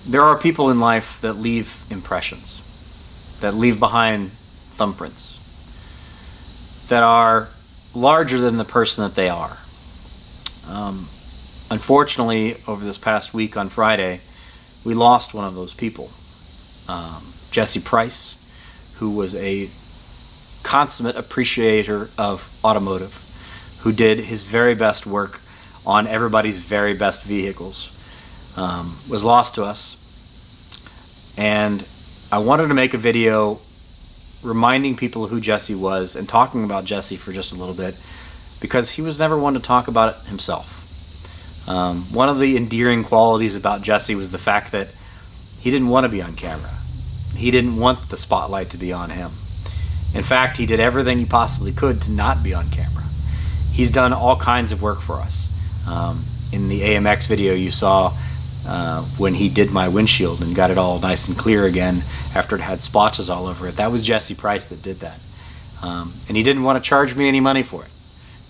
There are people in life that leave impressions, that leave behind thumbprints, that are larger than the person that they are. Unfortunately, over this past week on Friday, we lost one of those people. Jesse Price, who was a consummate appreciator of automotive, who did his very best work on everybody's very best vehicles, was lost to us. And I wanted to make a video reminding people who Jesse was and talking about Jesse for just a little bit, because he was never one to talk about it himself. One of the endearing qualities about Jesse was the fact that he didn't want to be on camera. He didn't want the spotlight to be on him. In fact, he did everything he possibly could to not be on camera. He's done all kinds of work for us. In the AMX video you saw, when he did my windshield and got it all nice and clear again after it had splotches all over it, that was Jesse Price that did that. And he didn't want to charge me any money for it.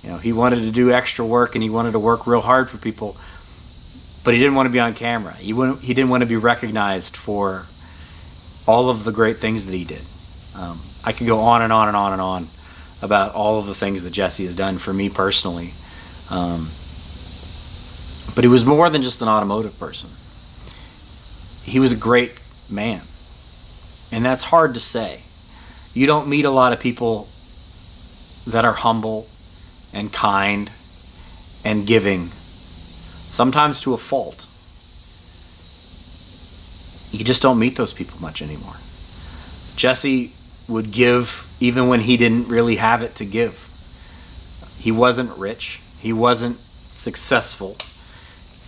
You know, he wanted to do extra work and he wanted to work real hard for people, but he didn't want to be on camera. He didn't want to be recognized for all of the great things that he did. I could go on and on and on and on about all of the things that Jesse has done for me personally. But he was more than just an automotive person. He was a great man. And that's hard to say. You don't meet a lot of people that are humble and kind and giving, sometimes to a fault. You just don't meet those people much anymore. Jesse would give even when he didn't really have it to give. He wasn't rich. He wasn't successful.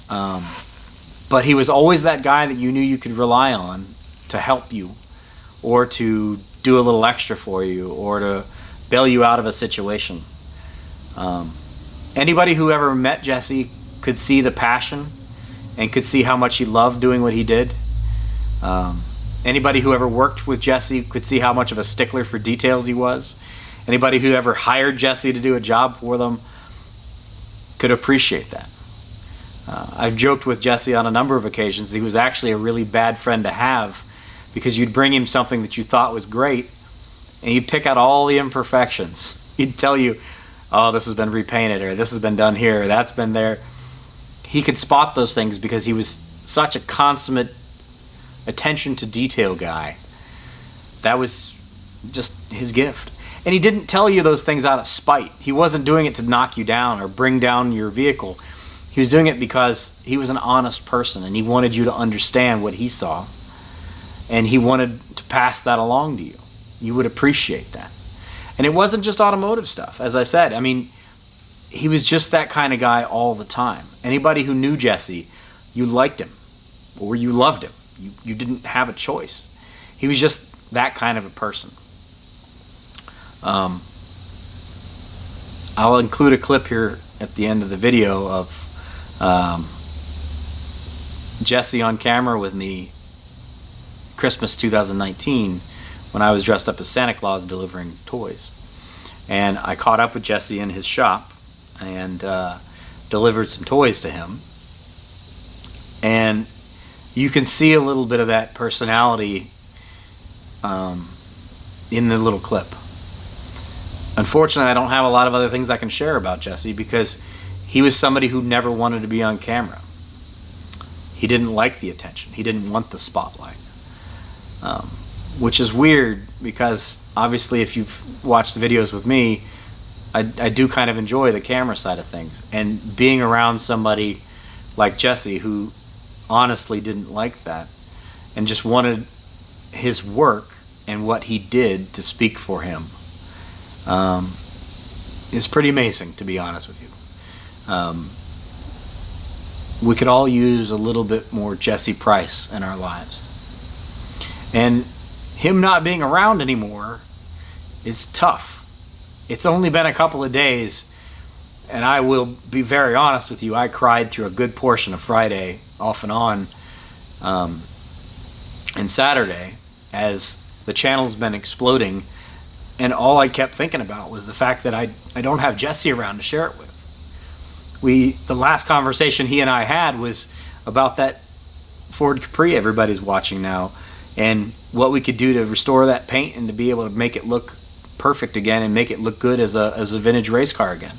But he was always that guy that you knew you could rely on to help you, or to do a little extra for you, or to bail you out of a situation. Anybody who ever met Jesse could see the passion and could see how much he loved doing what he did. Anybody who ever worked with Jesse could see how much of a stickler for details he was. Anybody who ever hired Jesse to do a job for them could appreciate that. I've joked with Jesse on a number of occasions that he was actually a really bad friend to have, because you'd bring him something that you thought was great and he'd pick out all the imperfections. He'd tell you, oh, this has been repainted, or this has been done here, or that's been there. He could spot those things because he was such a consummate attention to detail guy. That was just his gift. And he didn't tell you those things out of spite. He wasn't doing it to knock you down or bring down your vehicle. He was doing it because he was an honest person and he wanted you to understand what he saw, and he wanted to pass that along to you. You would appreciate that. And it wasn't just automotive stuff. As I said, I mean, he was just that kind of guy all the time. Anybody who knew Jesse, you liked him or you loved him. You didn't have a choice. He was just that kind of a person. I'll include a clip here at the end of the video of Jesse on camera with me Christmas 2019, when I was dressed up as Santa Claus delivering toys. And I caught up with Jesse in his shop and delivered some toys to him. And you can see a little bit of that personality in the little clip. Unfortunately, I don't have a lot of other things I can share about Jesse, because he was somebody who never wanted to be on camera. He didn't like the attention. He didn't want the spotlight. Which is weird, because obviously if you've watched the videos with me, I do kind of enjoy the camera side of things. And being around somebody like Jesse, who honestly didn't like that and just wanted his work and what he did to speak for him, is pretty amazing, to be honest with you. We could all use a little bit more Jesse Price in our lives. And him not being around anymore is tough. It's only been a couple of days, and I will be very honest with you, I cried through a good portion of Friday, off and on, and Saturday, as the channel's been exploding, and all I kept thinking about was the fact that I don't have Jesse around to share it with. The last conversation he and I had was about that Ford Capri everybody's watching now, and what we could do to restore that paint and to be able to make it look perfect again and make it look good as a vintage race car again.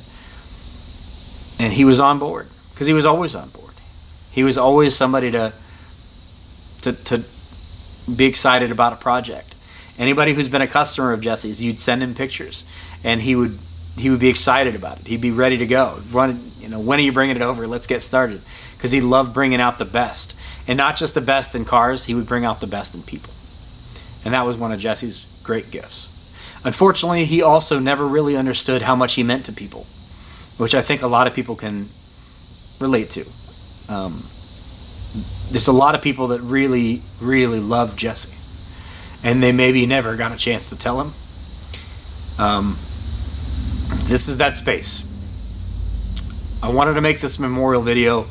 And he was on board, because he was always on board. He was always somebody to be excited about a project. Anybody who's been a customer of Jesse's, you'd send him pictures, and he would be excited about it. He'd be ready to go. When are you bringing it over? Let's get started. Because he loved bringing out the best, and not just the best in cars. He would bring out the best in people, and that was one of Jesse's great gifts. Unfortunately, he also never really understood how much he meant to people, which I think a lot of people can relate to. There's a lot of people that really, really love Jesse, and they maybe never got a chance to tell him. This is that space. I wanted to make this memorial video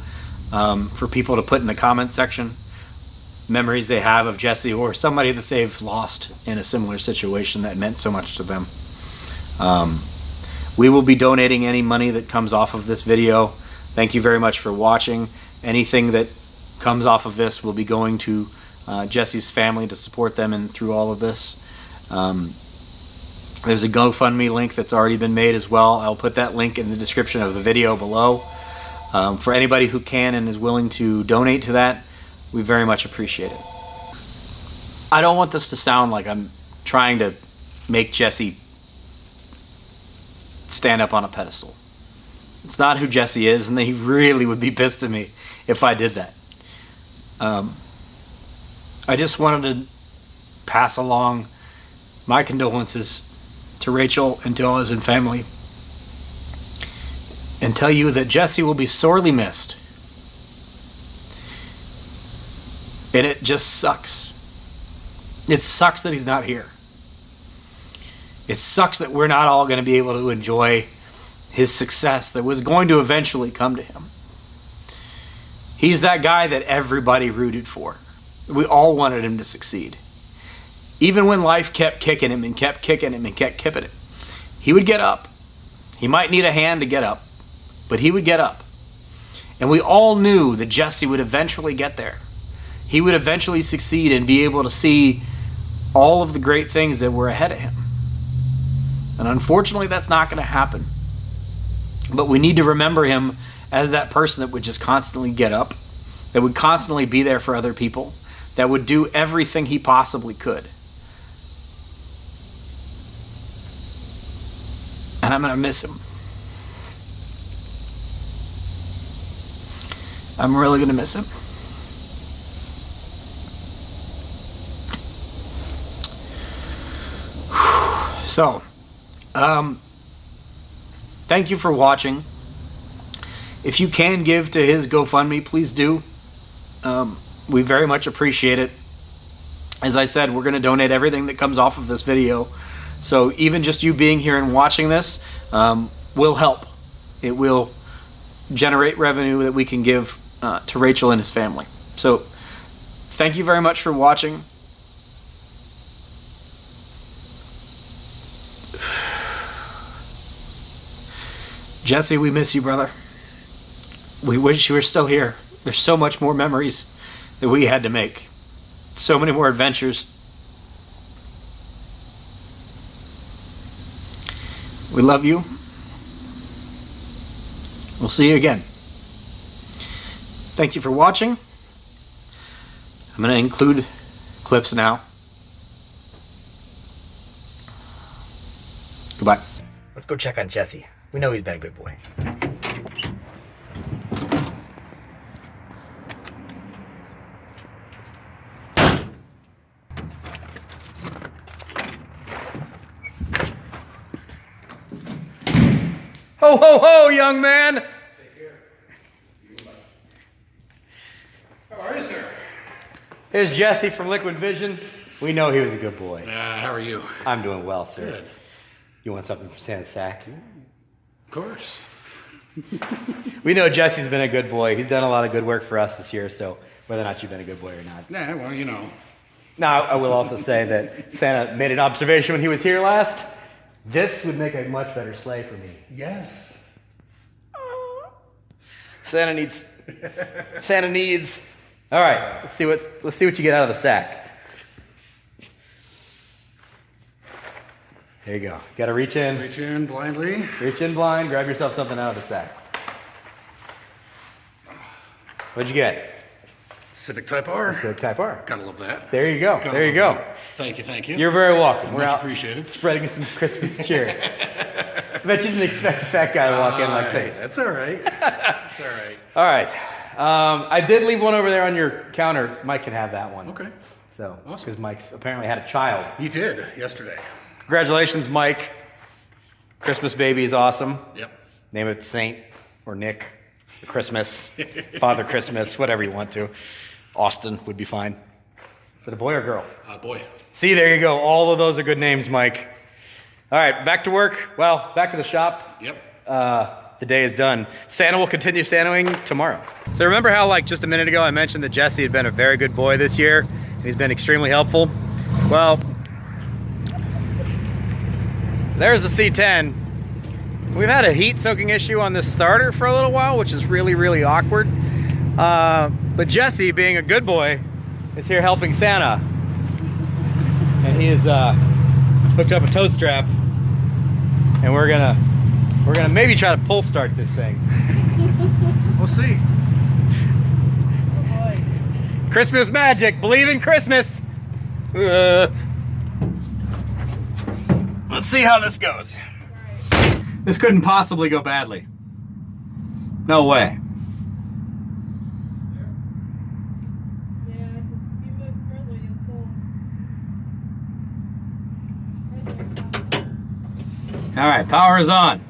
for people to put in the comment section memories they have of Jesse, or somebody that they've lost in a similar situation that meant so much to them. We will be donating any money that comes off of this video. Thank you very much for watching. Anything that comes off of this will be going to Jesse's family to support them and through all of this. There's a GoFundMe link that's already been made as well. I'll put that link in the description of the video below. For anybody who can and is willing to donate to that, we very much appreciate it. I don't want this to sound like I'm trying to make Jesse stand up on a pedestal. It's not who Jesse is, and he really would be pissed at me if I did that. I just wanted to pass along my condolences to Rachel and to all his family, and tell you that Jesse will be sorely missed. And it just sucks. It sucks that he's not here. It sucks that we're not all going to be able to enjoy his success that was going to eventually come to him. He's that guy that everybody rooted for. We all wanted him to succeed. Even when life kept kicking him and kept kicking him and kept kipping him, he would get up. He might need a hand to get up, but he would get up. And we all knew that Jesse would eventually get there. He would eventually succeed and be able to see all of the great things that were ahead of him. And unfortunately, that's not going to happen. But we need to remember him as that person that would just constantly get up, that would constantly be there for other people, that would do everything he possibly could. And I'm going to miss him. I'm really going to miss him. So, thank you for watching. If you can give to his GoFundMe, please do. We very much appreciate it. As I said, we're going to donate everything that comes off of this video. So even just you being here and watching this will help. It will generate revenue that we can give to Rachel and his family. So thank you very much for watching. Jesse, we miss you, brother. We wish you were still here. There's so much more memories that we had to make. So many more adventures. We love you. We'll see you again. Thank you for watching. I'm going to include clips now. Goodbye. Let's go check on Jesse. We know he's been a good boy. Ho, ho, ho, young man! Take care. How are you, sir? Here's Jesse from Liquid Vision. We know he was a good boy. How are you? I'm doing well, sir. Good. You want something from Santa's sack? Of course. We know Jesse's been a good boy. He's done a lot of good work for us this year, so whether or not you've been a good boy or not. Yeah, well, you know. Now, I will also say that Santa made an observation when he was here last. This would make a much better sleigh for me. Yes. Santa needs All right, let's see what you get out of the sack. There you go. Got to reach in. Reach in blindly. Reach in blind. Grab yourself something out of the sack. What'd you get? Civic Type R. Civic Type R. Gotta love that. There you go. There you go. Thank you, thank you. You're very welcome. We're Much out appreciated. spreading some Christmas cheer. I bet you didn't expect a fat guy to walk in like Hey, this. that's all right. That's all right. All right. I did leave one over there on your counter. Mike can have that one. Okay. So, Awesome. because Mike's apparently had a child. You did yesterday. Congratulations, Mike. Christmas baby is awesome. Yep. Name it Saint or Nick or Christmas, Father Christmas, whatever you want to. Austin would be fine. Is it a boy or girl? Boy. See, there you go. All of those are good names, Mike. All right, back to work. Well, back to the shop. Yep. The day is done. Santa will continue Santaing tomorrow. So remember how like just a minute ago I mentioned that Jesse had been a very good boy this year? He's been extremely helpful. Well, there's the C10. We've had a heat soaking issue on this starter for a little while, which is really, really awkward. But Jesse, being a good boy, is here helping Santa. And he has hooked up a tow strap. And we're gonna maybe try to pull start this thing. We'll see. Oh boy. Christmas magic, believe in Christmas. Let's see how this goes. This couldn't possibly go badly. No way. Yeah, because if you move further, you'll pull. All right, power is on.